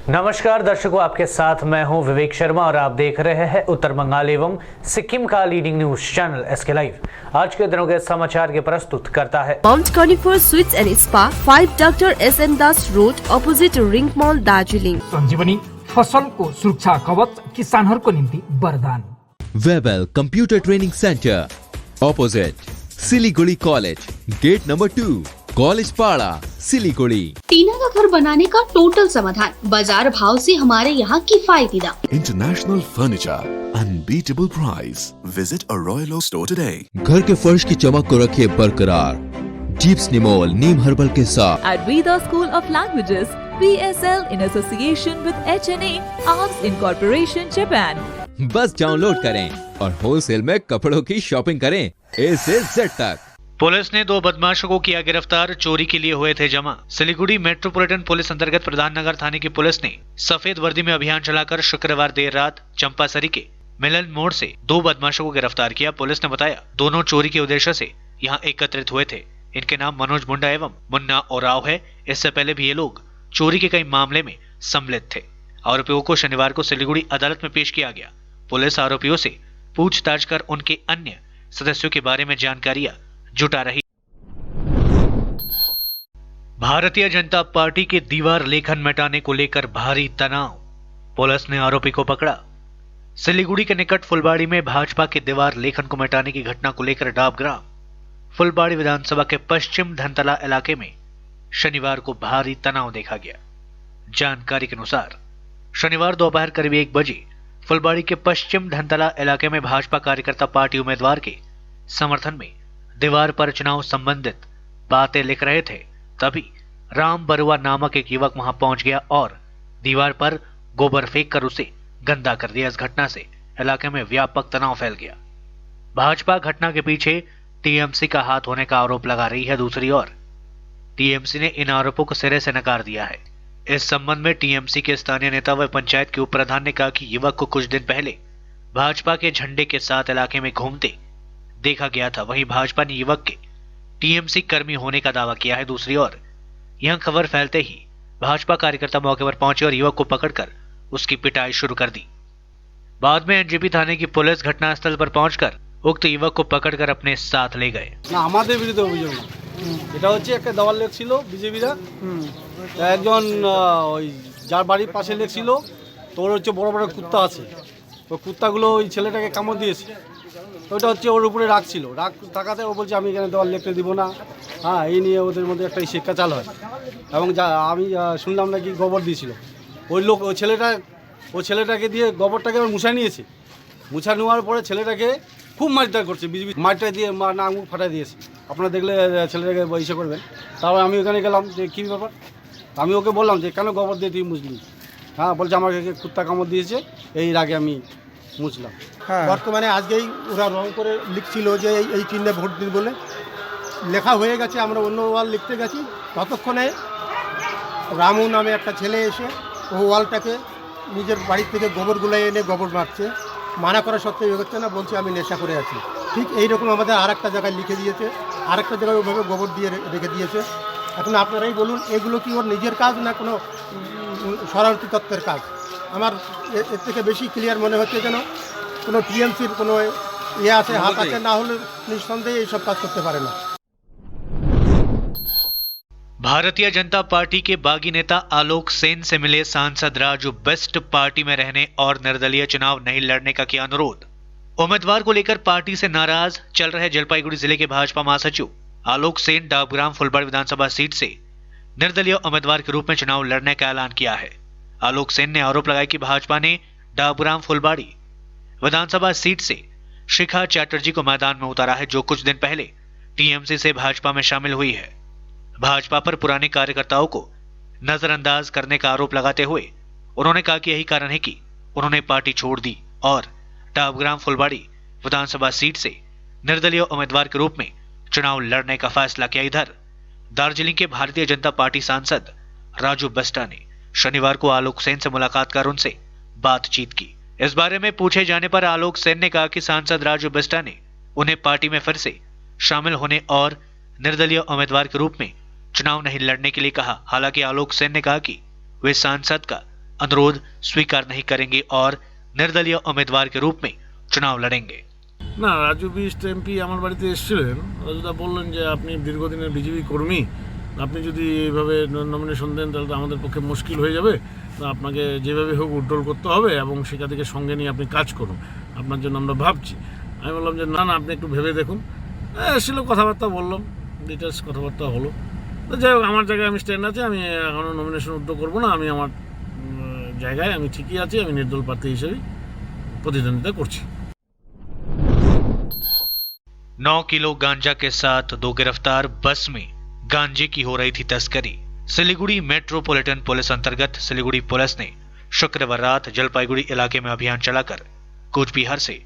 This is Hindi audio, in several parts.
नमस्कार दर्शकों, आपके साथ मैं हूं विवेक शर्मा और आप देख रहे हैं उत्तर बंगाल एवं सिक्किम का leading news channel SK live. आज के दिनों के समाचार के प्रस्तुत करता है mount conifer sweets and spa, 5 doctor SM Das road, opposite ring mall, Darjeeling. Sanjivani फसलको सुरक्षा कवच किसानहरूको निम्ति वरदान। Webel computer training centre, opposite Siliguri college, gate number 2, college Para, Siliguri. टीना का घर बनाने का टोटल समाधान, बाजार भाव से हमारे यहाँ किफायती दाम। International furniture, unbeatable price. Visit a Royal Oak store today. घर के फर्श की चमक को रखे बरकरार, जीप्स निमोल नीम हर्बल के साथ। At Veda School of Languages, PSL in association with HNA Arms Incorporation, Japan. बस डाउनलोड करें और होलसेल में कपड़ों की शॉपिंग करें A से Z तक। पुलिस ने 2 बदमाशों को किया गिरफ्तार, चोरी के लिए हुए थे जमा। सिलीगुड़ी मेट्रोपॉलिटन पुलिस अंतर्गत प्रधान नगर थाने की पुलिस ने सफेद वर्दी में अभियान चलाकर शुक्रवार देर रात चंपासरी के मिलन मोड़ से 2 बदमाशों को गिरफ्तार किया। पुलिस ने बताया दोनों चोरी के उद्देश्य से यहाँ एकत्रित हुए थे। इनके नाम मनोज मुंडा एवं मुन्ना ओराव है। इससे पहले भी ये लोग चोरी के कई मामले में सम्मिलित थे। आरोपियों को शनिवार को सिलीगुड़ी अदालत में पेश किया गया। पुलिस आरोपियों से पूछताछ कर उनके अन्य सदस्यों के बारे में जानकारियां जुटा रही। भारतीय जनता पार्टी के दीवार लेखन मिटाने को लेकर भारी तनाव, पुलिस ने आरोपी को पकड़ा। सिलीगुड़ी के निकट फुलबाड़ी में भाजपा के दीवार लेखन को मिटाने की घटना को लेकर डाबग्राम फुलबाड़ी विधानसभा के पश्चिम धनतला इलाके में शनिवार को भारी तनाव देखा गया। जानकारी के अनुसार शनिवार दोपहर करीब 1 बजे फुलबाड़ी के पश्चिम धनतला इलाके में भाजपा कार्यकर्ता पार्टी उम्मीदवार के समर्थन में दीवार पर चुनाव संबंधित बातें लिख रहे थे। तभी राम बरुआ नामक एक युवक वहां पहुंच गया और दीवार पर गोबर फेंक कर उसे गंदा कर दिया। इस घटना से इलाके में व्यापक तनाव फैल गया। भाजपा घटना के पीछे TMC का हाथ होने का आरोप लगा रही है। दूसरी ओर TMC ने इन आरोपों को सिरे से नकार दिया है। इस संबंध में TMC के स्थानीय नेता व पंचायत के उप प्रधान ने कहा कि युवक को कुछ दिन पहले भाजपा के झंडे के साथ इलाके में घूमते देखा गया था। वहीं भाजपा ने युवक के TMC कर्मी होने का दावा किया है। दूसरी ओर यह खबर फैलते ही भाजपा कार्यकर्ता मौके पर पहुंचे और युवक को पकड़कर उसकी पिटाई शुरू कर दी। बाद में NJP थाने की पुलिस घटनास्थल पर पहुंचकर उक्त युवक को पकड़कर अपने साथ ले गए। না আমাদের বিরুদ্ধে অভিযোগ না, এটা হচ্ছে একটা দেওয়াল লেখছিল বিজেপিরা, একজন ওই যার বাড়ির পাশে লেখছিল, তোর হচ্ছে বড় বড় কুত্তা আছে, ওই কুত্তাগুলো ওই ছেলেটাকে কামড় দিয়েছে। ওইটা হচ্ছে ওর উপরে রাখছিল, রাখ থাকাতে ও বলছে আমি এখানে দেওয়াল লিখতে দিব না। হ্যাঁ, এই নিয়ে ওদের মধ্যে একটা শিক্ষা চাল হয় এবং যা আমি শুনলাম নাকি গোবর দিয়েছিল ওই লোক, ওই ছেলেটাকে দিয়ে গোবরটাকে আবার মুছা নিয়েছে। মুছা নেওয়ার পরে ছেলেটাকে খুব মারধর করছে, মারটা দিয়ে না আঙুল ফাটাই দিয়েছে। আপনারা দেখলে ছেলেটাকে ইসে করবেন। তারপর আমি ওখানে গেলাম যে কী ব্যাপার, আমি ওকে বললাম যে কেন গোবর দিয়ে তুই মুছলি? হ্যাঁ, বলছে আমাকে কুত্তা কামড় দিয়েছে, এই আগে আমি মুছলাম। বর্তমানে আজকেই ওরা রং করে লিখছিল যে এই চিহ্নে ভোট দিন বলে লেখা হয়ে গেছে। আমরা অন্য ওয়াল লিখতে গেছি, ততক্ষণে রামু নামে একটা ছেলে এসে ও ওয়ালটাকে নিজের বাড়ির থেকে গোবরগুলো এনে গোবর মারছে। মানা করা সত্ত্বেও এগোচ্ছে না, বলছে আমি নেশা করে আছি। ঠিক এইরকম আমাদের আরেকটা জায়গায় লিখে দিয়েছে, আরেকটা জায়গায় ওভাবে গোবর দিয়ে রেখে দিয়েছে। এখন আপনারাই বলুন এগুলো কি ওর নিজের কাজ না কোনো শরণার্থী তত্ত্বের কাজ? আমার এর থেকে বেশি ক্লিয়ার মনে হচ্ছে যেন কোনো TMCর কোনো ইয়ে আছে, হাত আছে, না হলে নিঃসন্দেহে এইসব কাজ করতে পারে না। भारतीय जनता पार्टी के बागी नेता आलोक सेन से मिले सांसद राजू बेस्ट, पार्टी में रहने और निर्दलीय चुनाव नहीं लड़ने का किया अनुरोध। उम्मीदवार को लेकर पार्टी से नाराज चल रहे जलपाईगुड़ी जिले के भाजपा महासचिव आलोक सेन डाबग्राम फुलबाड़ी विधानसभा सीट से निर्दलीय उम्मीदवार के रूप में चुनाव लड़ने का ऐलान किया है। आलोक सेन ने आरोप लगाया कि भाजपा ने डाबग्राम फुलबाड़ी विधानसभा सीट से शिखा चैटर्जी को मैदान में उतारा है, जो कुछ दिन पहले TMC से भाजपा में शामिल हुई है। भाजपा पर पुराने कार्यकर्ताओं को नजरअंदाज करने का आरोप लगाते हुए उन्होंने कहा कि यही कारण है कि उन्होंने पार्टी छोड़ दी और डाबग्राम फुलबाड़ी विधानसभा सीट से निर्दलीय उम्मीदवार के रूप में चुनाव लड़ने का फैसला किया। इधर दार्जिलिंग के भारतीय जनता पार्टी सांसद राजू बेस्टा ने शनिवार को आलोक सेन से मुलाकात कर उनसे बातचीत की। इस बारे में पूछे जाने पर आलोक सेन ने कहा कि सांसद राजू बेस्टा ने उन्हें पार्टी में फिर से शामिल होने और निर्दलीय उम्मीदवार के रूप में चुनाव नहीं लड़ने के लिए कहा। हालांकि आलोक सेन ने कहा कि वे सांसद का अनुरोध स्वीकार नहीं करेंगे और निर्दलीय उम्मीदवार के रूप में चुनाव लड़ेंगे। না, রাজু বিষ্ট এমপি আমার বাড়িতে এসেছিলেন। রাজুদা বললেন যে আপনি দীর্ঘদিনের বিজেপি কর্মী, আপনি যদি এইভাবে নমিনেশন দেন তাহলে তো আমাদের পক্ষে মুশকিল হয়ে যাবে, আপনাকে যেভাবে হোক উড্ডল করতে হবে এবং সেটা থেকে সঙ্গে নিয়ে আপনি কাজ করুন, আপনার জন্য আমরা ভাবছি। আমি বললাম যে না না, আপনি একটু ভেবে দেখুন। এসেছিল, কথাবার্তা বললাম, ডিটেলস কথাবার্তা হলো। তো যাই হোক, আমার জায়গায় আমি স্ট্যান্ড আছে, আমি এখনও নমিনেশন উড্ডল করবো না। আমি আমার জায়গায় আমি ঠিকই আছি, আমি নির্দল প্রার্থী হিসেবেই প্রতিদ্বন্দ্বিতা করছি। 9 किलो गांजा के साथ 2 गिरफ्तार। बस में गांजे की हो रही थी तस्करी। सिलीगुड़ी मेट्रोपॉलिटन पुलिस अंतर्गत सिलीगुड़ी पुलिस ने शुक्रवार रात जलपाईगुड़ी इलाके में अभियान चलाकर कूच बिहार से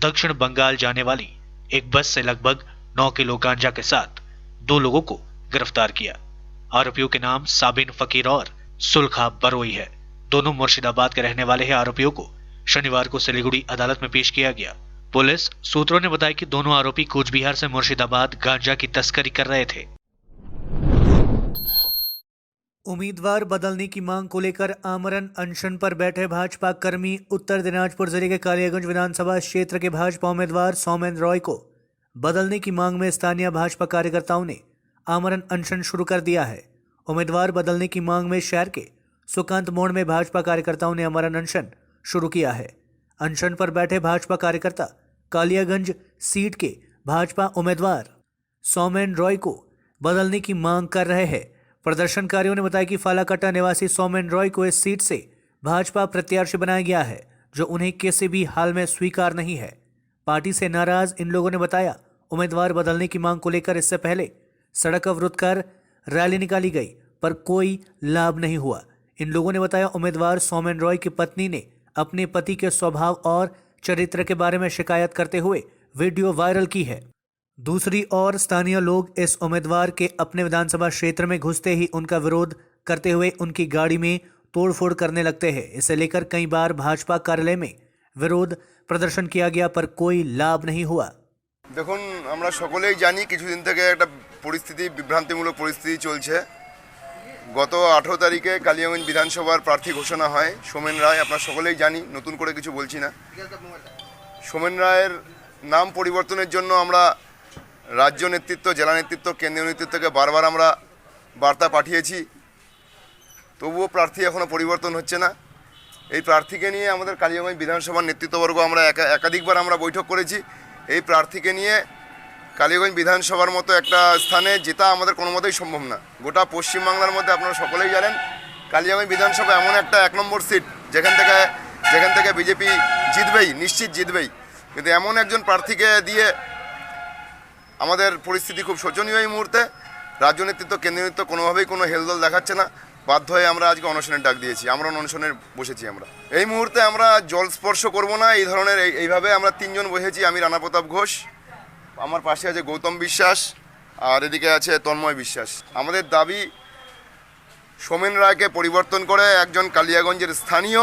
दक्षिण बंगाल जाने वाली एक बस से लगभग 9 किलो गांजा के साथ 2 लोगों को गिरफ्तार किया। आरोपियों के नाम साबिन फकीर और सुलखा बरोई है। दोनों मुर्शिदाबाद के रहने वाले हैं। आरोपियों को शनिवार को सिलीगुड़ी अदालत में पेश किया गया। पुलिस सूत्रों ने बताया कि दोनों आरोपी कूच बिहार से मुर्शिदाबाद गांजा की तस्करी कर रहे थे। उम्मीदवार बदलने की मांग को लेकर आमरण अनशन पर बैठे भाजपा कर्मी उत्तर दिनाजपुर जिले के कालियागंज विधानसभा क्षेत्र के भाजपा उम्मीदवार सौमेन रॉय को बदलने की मांग में स्थानीय भाजपा कार्यकर्ताओं ने आमरण अनशन शुरू कर दिया है। उम्मीदवार बदलने की मांग में शहर के सुकांत मोड़ में भाजपा कार्यकर्ताओं ने आमरण अनशन शुरू किया है। अनशन पर बैठे भाजपा कार्यकर्ता कालियागंज सीट के भाजपा उम्मीदवार सौमेन रॉय को बदलने की मांग कर रहे हैं। प्रदर्शनकारियों ने बताया कि फालाकट्टा निवासी सौमेन रॉय को इस सीट से भाजपा प्रत्याशी बनाया गया है, जो उन्हें किसी भी हाल में स्वीकार नहीं है। पार्टी से नाराज इन लोगों ने बताया उम्मीदवार बदलने की मांग को लेकर इससे पहले सड़क अवरुद्ध कर रैली निकाली गई, पर कोई लाभ नहीं हुआ। इन लोगों ने बताया उम्मीदवार सौमेन रॉय की पत्नी ने अपने पति के स्वभाव और चरित्र के बारे में शिकायत करते हुए वीडियो वायरल की है। दूसरी ओर स्थानीय लोग इस उम्मीदवार के अपने विधानसभा क्षेत्र में घुसते ही उनका विरोध करते हुए उनकी गाड़ी में तोड़फोड़ करने लगते हैं। इसे लेकर कई बार भाजपा कार्यालय में विरोध प्रदर्शन किया गया, पर कोई लाभ नहीं हुआ। দেখুন, আমরা সকলেই জানি কিছুদিন থেকে একটা পরিস্থিতি, বিভ্রান্তিমূলক পরিস্থিতি চলছে। গত 18 তারিখে কালিয়াগঞ্জ বিধানসভার প্রার্থী ঘোষণা হয় সোমেন রায়। আপনারা সকলেই জানি, নতুন করে কিছু বলছি না। সোমেন রায়ের নাম পরিবর্তনের জন্য আমরা রাজ্য নেতৃত্ব, জেলা নেতৃত্ব, কেন্দ্রীয় নেতৃত্বকে বারবার আমরা বার্তা পাঠিয়েছি, তবুও প্রার্থী এখনও পরিবর্তন হচ্ছে না। এই প্রার্থীকে নিয়ে আমাদের কালিয়াগঞ্জ বিধানসভার নেতৃত্ববর্গ আমরা একাধিকবার আমরা বৈঠক করেছি। এই প্রার্থীকে নিয়ে কালিয়াগঞ্জ বিধানসভার মতো একটা স্থানে জেতা আমাদের কোনো মতেই সম্ভব না। গোটা পশ্চিমবাংলার মধ্যে আপনারা সকলেই জানেন কালিয়াগঞ্জ বিধানসভা এমন একটা 1 নম্বর সিট যেখান থেকে বিজেপি জিতবেই, নিশ্চিত জিতবেই। কিন্তু এমন একজন প্রার্থীকে দিয়ে আমাদের পরিস্থিতি খুব শোচনীয়। এই মুহূর্তে রাজ্য নেতৃত্ব, কেন্দ্রীয় নেতৃত্ব কোনোভাবেই কোনো হেলদোল দেখাচ্ছে না। বাধ্য হয়ে আমরা আজকে অনশনের ডাক দিয়েছি, আমরা অনশনে বসেছি। আমরা এই মুহূর্তে আমরা জল স্পর্শ করব না, এই ধরনের এইভাবে আমরা 3 জন বসেছি। আমি রানা প্রতাপ ঘোষ, আমার পাশে আছে গৌতম বিশ্বাস, আর এদিকে আছে তন্ময় বিশ্বাস। আমাদের দাবি সোমেন রায়কে পরিবর্তন করে একজন কালিয়াগঞ্জের স্থানীয়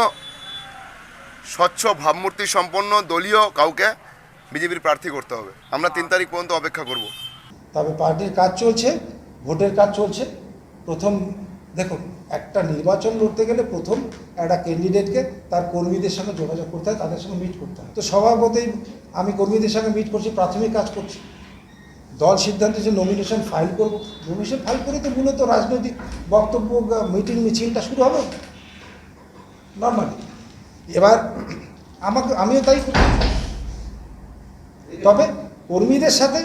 স্বচ্ছ ভাবমূর্তি সম্পন্ন দলীয় কাউকে বিজেপির প্রার্থী করতে হবে। আমরা 3 তারিখ পর্যন্ত অপেক্ষা করব। তবে পার্টির কাজ চলছে, ভোটের কাজ চলছে। প্রথম দেখুন, একটা নির্বাচন লড়তে গেলে প্রথম একটা ক্যান্ডিডেটকে তার কর্মীদের সঙ্গে যোগাযোগ করতে হয়, তাদের সঙ্গে মিট করতে হয়। তো স্বভাবতই আমি কর্মীদের সঙ্গে মিট করছি, প্রাথমিক কাজ করছি। দল সিদ্ধান্ত যে নমিনেশন ফাইল করব, নমিনেশন ফাইল করে তো মূলত রাজনৈতিক বক্তব্য, মিটিং, মিছিলটা শুরু হবে নর্মালি। এবার আমিও তাই করি। তবে কর্মীদের সাথে,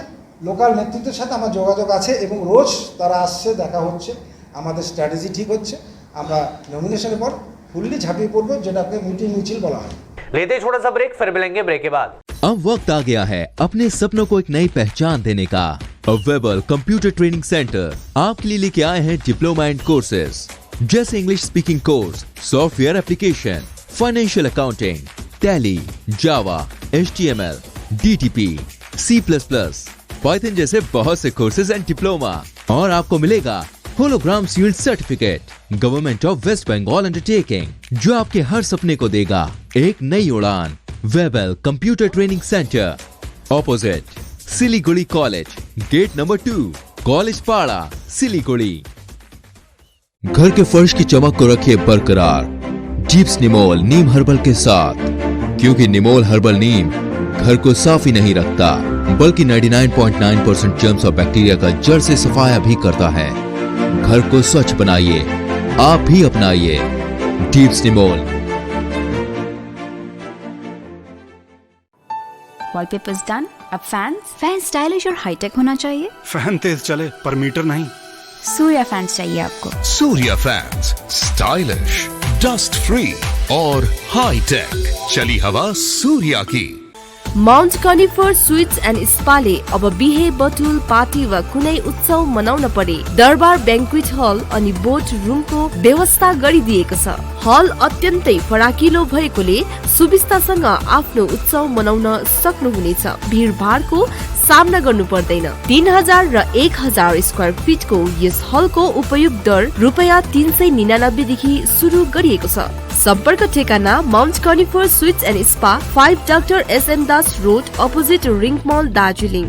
লোকাল নেতৃত্বের সাথে আমার যোগাযোগ আছে এবং রোজ তারা আসছে, দেখা হচ্ছে, আমাদের স্ট্র্যাটেজি ঠিক হচ্ছে। আমরা নমিনেশনের পর ফুললি ঝাঁপিয়ে পড়বো, যেটাকে মিটিং মিছিল বলা হয়। लेते ही छोटा सा ब्रेक, फिर मिलेंगे ब्रेक के बाद। अब वक्त आ गया है अपने सपनों को एक नई पहचान देने का। वेबल कंप्यूटर ट्रेनिंग सेंटर आपके लिए लेके आए हैं डिप्लोमा एंड कोर्सेज जैसे English speaking course, software application, financial accounting, Tally, Java, HTML, DTP, C++, Python जैसे बहुत से कोर्सेज एंड डिप्लोमा। और आपको मिलेगा hologram sealed certificate government of west Bengal undertaking, जो आपके हर सपने को देगा एक नई उड़ान। Webel computer training centre, opposite Siliguri college, gate number 2, college Para, Siliguri. घर के फर्श की चमक को रखिए बरकरार, जीप्स निमोल नीम हर्बल के साथ, क्योंकि निमोल हर्बल नीम घर को साफ ही नहीं रखता बल्कि 99.9% जर्म्स और बैक्टीरिया का जड़ से सफाया भी करता है। घर को स्वच्छ बनाइए, आप भी अपनाइए जीप्स निमोल। Wallpapers done. अब फैन स्टाइलिश और हाईटेक होना चाहिए। फैन तेज चले पर मीटर नहीं। सूर्या फैंस चाहिए आपको। Surya fans, stylish, dust free और हाई टेक। चली हवा सूर्या की। माउन्ट कनिफर स्वीट्स एन्ड स्पाले अब बिहे बटुल पार्टी वा कुनै उत्सव मनाउन परे दरबार ब्याङ्क्वेट हल अनि बोट रुमको व्यवस्था गरिदिएको छ। हल अत्यन्तै फराकिलो भएकोले सुविस्तासँग आफ्नो उत्सव मनाउन सक्नुहुनेछ। भीडभाडको सामना गर्नु पर्दैन। 3000 र 1000 स्क्वायर फिटको यस हलको उपयोग दर ₹399 देखि सुरु गरिएको छ। सम्पर्क ठेगाना mount conifer sweets and spa 5 doctor SM Das road opposite ring mall Darjeeling.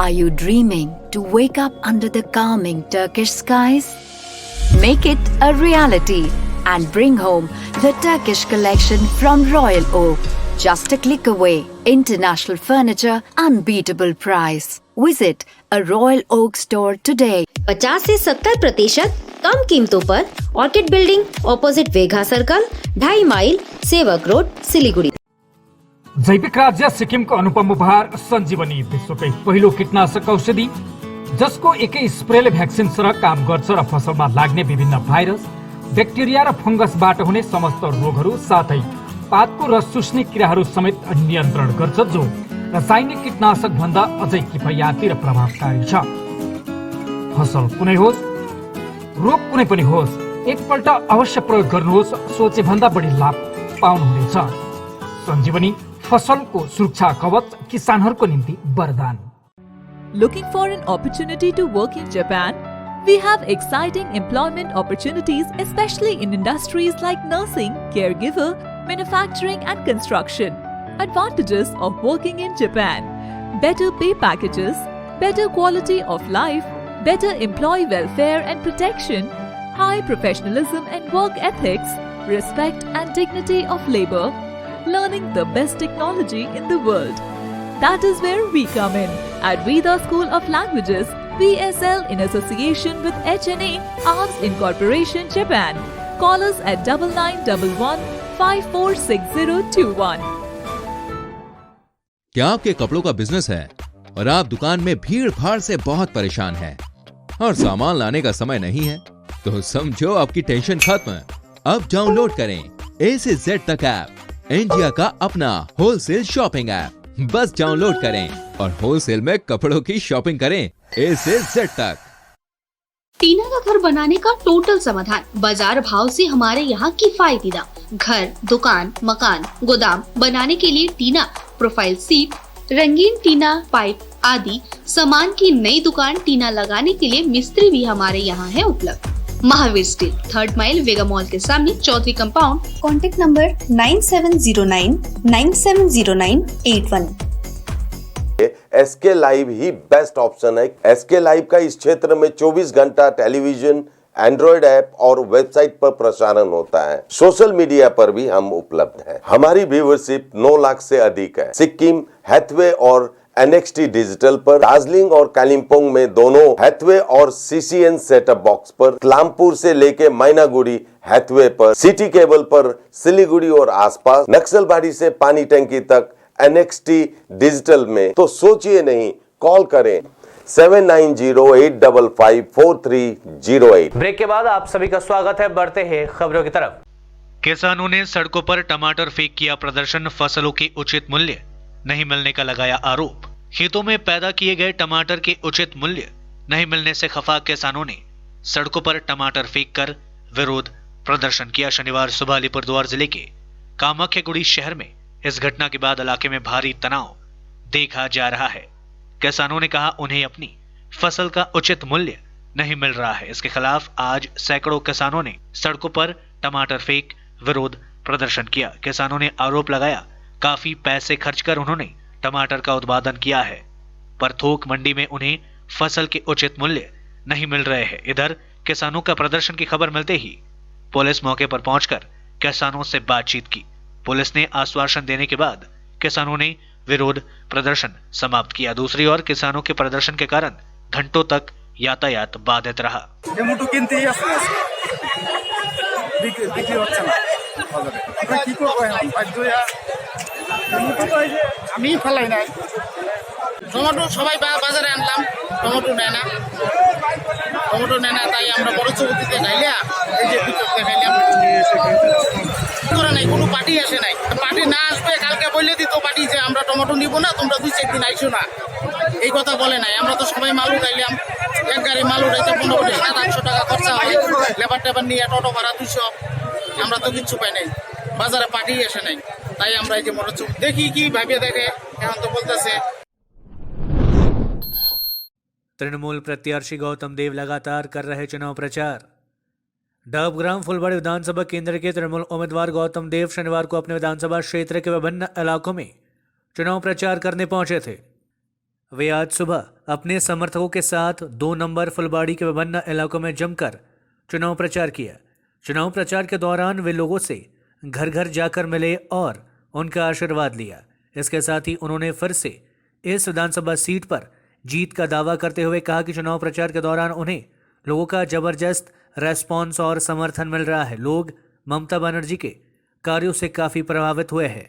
Are you dreaming to wake up under the calming Turkish skies? Make it a reality and bring home the Turkish collection from Royal Oak. Just a click away. International furniture, unbeatable price. Visit a Royal Oak store today. 50 से 70% कम कीमतों पर orchid building opposite Vega circle 2.5 mile Sevoke road Siliguri. जैविक राज्य सिक्किमको अनुपम उपहार सञ्जीवनी, विश्वकै पहिलो कीटनाशक औषधि जसको एकै स्प्रेले भ्याक्सिन सरह काम गर्छ र फसलमा लाग्ने विभिन्न भाइरस, ब्याक्टेरिया र फंगसबाट हुने समस्त रोगहरू साथै पातको रस चुस्ने किराहरू समेत नियन्त्रण गर्छ, जो रासायनिक कीटनाशक भन्दा अझै किफायती र प्रभावकारी छ। फसल कुनै होस्, रोग कुनै पनि होस्, एकपल्ट अवश्य प्रयोग गर्नुहोस्, सोचे भन्दा बढी लाभ पाउनुहुनेछ। सञ्जीवनी फसलको सुरक्षा कवच, किसानहरूको निम्ति वरदान। Looking for an opportunity to work in Japan? We have exciting employment opportunities, especially in industries like nursing, caregiver, manufacturing and construction. Advantages of working in Japan: better pay packages, better quality of life, better employee welfare and protection, high professionalism and work ethics, respect and dignity of labor, learning the best technology in the world. That is where we come in at Veda School of Languages, VSL, in association with HNA Arms Incorporation, Japan. Call us at 9911 546021. क्या आपके कपड़ों का बिजनेस है और आप दुकान में भीड़ भाड़ से बहुत परेशान हैं और सामान लाने का समय नहीं है? तो समझो आपकी टेंशन खत्म। अब डाउनलोड करें A से Z तक ऐप, इंडिया का अपना होलसेल शॉपिंग ऐप। बस डाउनलोड करें और होलसेल में कपड़ों की शॉपिंग करें A से Z तक। टीना का घर बनाने का टोटल समाधान बाजार भाव से हमारे यहाँ किफायती दाम। घर, दुकान, मकान, गोदाम बनाने के लिए टीना, प्रोफाइल सीट, रंगीन टीना, पाइप आदि सामान की नई दुकान टीना लगाने के लिए मिस्त्री भी हमारे यहाँ है उपलब्ध। Mahavir steel 3rd mile Vega mall के सामने, Chaudhary compound. Contact number 9709 970981। SK live ही बेस्ट ऑप्शन है। SK लाइव का इस क्षेत्र में 24 घंटा टेलीविजन, एंड्रॉइड ऐप और वेबसाइट पर प्रसारण होता है। सोशल मीडिया पर भी हम उपलब्ध हैं। हमारी व्यूवरशिप 9 लाख से अधिक है। सिक्किम, हैथवे और NXT डिजिटल पर, दार्जिलिंग और कालिम्पोंग में दोनों हैथवे और CCN सेटअप बॉक्स पर, क्लामपुर से लेके मैनागुड़ी हैथवे पर, सिटी केबल पर सिलीगुड़ी और आसपास, नक्सलबाड़ी से पानी टंकी तक NXT डिजिटल में। तो सोचिए नहीं, कॉल करें 7908554308। ब्रेक के बाद आप सभी का स्वागत है। बढ़ते हैं खबरों की तरफ। किसानों ने सड़कों पर टमाटर फेंक किया प्रदर्शन, फसलों के उचित मूल्य नहीं मिलने का लगाया आरोप। खेतों में पैदा किए गए टमाटर के उचित मूल्य नहीं मिलने से खफा किसानों ने सड़कों पर टमाटर फेंककर विरोध प्रदर्शन किया। शनिवार सुबह अलीपुरद्वार जिले के कामाख्यागुड़ी शहर में इस घटना के बाद इलाके में भारी तनाव देखा जा रहा है। किसानों ने कहा उन्हें अपनी फसल का उचित मूल्य नहीं मिल रहा है। इसके खिलाफ आज सैकड़ों किसानों ने सड़कों पर टमाटर फेंक विरोध प्रदर्शन किया। किसानों ने आरोप लगाया काफी पैसे खर्च कर उन्होंने टमाटर का उत्पादन किया है, पर थोक मंडी में उन्हें फसल के उचित मूल्य नहीं मिल रहे हैं। इधर किसानों का प्रदर्शन की खबर मिलते ही पुलिस मौके पर पहुंचकर किसानों से बातचीत की। पुलिस ने आश्वासन देने के बाद किसानों ने विरोध प्रदर्शन समाप्त किया। दूसरी ओर किसानों के प्रदर्शन के कारण घंटों तक यातायात बाधित रहा। টমেটো সবাই বাজারে আনলাম, টমেটো নেয় না তাই আমরা বড় চৌকিতে গাইলা এই যে ভিতরতে গাইলাম করে নাই, কোনো পার্টি আসে নাই। পার্টি না আসবে কালকে বললে দিত পার্টি যে আমরা টমেটো নিব না, তোমরা 2-4 দিন আইসো না, এই কথা বলে নাই। আমরা তো সবাই মাল উঠাইলাম, এক গাড়ি মাল উঠাইতে 1500 টাকা খরচা হয়, লেবার টেবার নিয়ে টোটো ভাড়া 200, আমরা তো কিচ্ছু পাই নাই, বাজারে পার্টি আসে নাই, তাই আমরা এই যে বড় চৌক দেখি কি ভাবিয়ে দেখে এখন তো বলতেছে। तृणमूल प्रत्याशी गौतम देव लगातार कर रहे चुनाव प्रचार। डबग्राम फुलबाड़ी विधानसभा केंद्र के तृणमूल उम्मीदवार गौतम देव शनिवार को अपने विधानसभा क्षेत्र के विभिन्न इलाकों में चुनाव प्रचार करने पहुंचे थे। वे आज सुबह अपने समर्थकों के साथ 2 नंबर फुलबाड़ी के विभिन्न इलाकों में जमकर चुनाव प्रचार किया। चुनाव प्रचार के दौरान वे लोगों से घर घर जाकर मिले और उनका आशीर्वाद लिया। इसके साथ ही उन्होंने फिर से इस विधानसभा सीट पर जीत का दावा करते हुए कहा कि चुनाव प्रचार के दौरान उन्हें लोगों का जबरदस्त रेस्पॉन्स और समर्थन मिल रहा है। लोग ममता बनर्जी के कार्यों से काफी प्रभावित हुए हैं।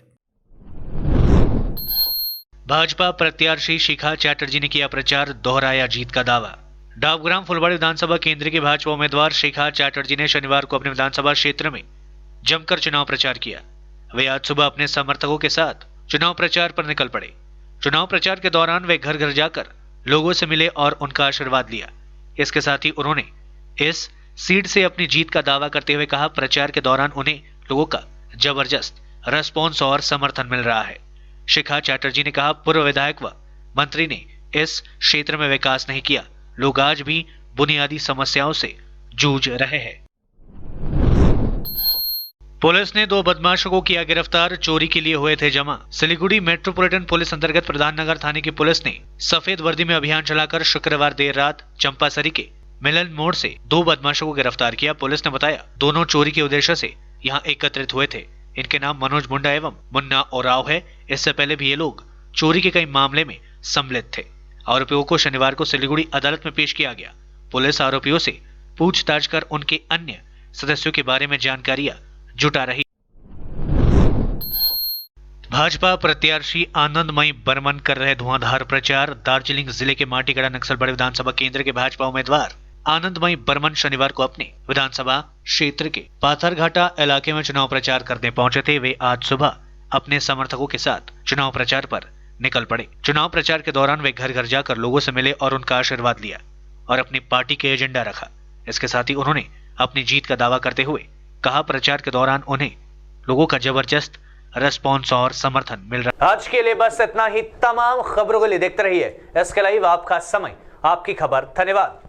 भाजपा प्रत्याशी शिखा चैटर्जी ने किया प्रचार, दोहराया जीत का दावा। डबग्राम फुलबाड़ी विधानसभा केंद्र के भाजपा उम्मीदवार शिखा चैटर्जी ने शनिवार को अपने विधानसभा क्षेत्र में जमकर चुनाव प्रचार किया। वे आज सुबह अपने समर्थकों के साथ चुनाव प्रचार पर निकल पड़े। चुनाव प्रचार के दौरान वे घर घर जाकर लोगों से मिले और उनका आशीर्वाद लिया। इसके साथ ही उन्होंने इस सीट से अपनी जीत का दावा करते हुए कहा, प्रचार के दौरान उन्हें लोगों का जबरदस्त रेस्पॉन्स और समर्थन मिल रहा है। शिखा चैटर्जी ने कहा, पूर्व विधायक व मंत्री ने इस क्षेत्र में विकास नहीं किया, लोग आज भी बुनियादी समस्याओं से जूझ रहे हैं। पुलिस ने 2 बदमाशों को किया गिरफ्तार, चोरी के लिए हुए थे जमा। सिलीगुड़ी मेट्रोपॉलिटन पुलिस अंतर्गत प्रधान नगर थाने की पुलिस ने सफेद वर्दी में अभियान चलाकर शुक्रवार देर रात चंपासरी के मिलन मोड़ से 2 बदमाशों को गिरफ्तार किया। पुलिस ने बताया, दोनों चोरी के उद्देश्य से यहाँ एकत्रित हुए थे। इनके नाम मनोज मुंडा एवं मुन्ना ओराव है। इससे पहले भी ये लोग चोरी के कई मामले में सम्मिलित थे। आरोपियों को शनिवार को सिलीगुड़ी अदालत में पेश किया गया। पुलिस आरोपियों से पूछताछ कर उनके अन्य सदस्यों के बारे में जानकारियां जुटा रही। भाजपा प्रत्याशी आनंदमयी बर्मन कर रहे धुआंधार प्रचार। दार्जिलिंग जिले के माटीगढ़ा नक्सलबाड़ी विधानसभा केंद्र के भाजपा उम्मीदवार आनंदमयी बर्मन शनिवार को अपने विधानसभा क्षेत्र के पाथरघाटा इलाके में चुनाव प्रचार करने पहुंचे थे। वे आज सुबह अपने समर्थकों के साथ चुनाव प्रचार पर निकल पड़े। चुनाव प्रचार के दौरान वे घर घर जाकर लोगों से मिले और उनका आशीर्वाद लिया और अपनी पार्टी के एजेंडा रखा। इसके साथ ही उन्होंने अपनी जीत का दावा करते हुए कहा, प्रचार के दौरान उन्हें लोगों का जबरदस्त रेस्पॉन्स और समर्थन मिल रहा। आज के लिए बस इतना ही। तमाम खबरों के लिए देखते रहिए SK लाइव, आपका समय आपकी खबर। धन्यवाद।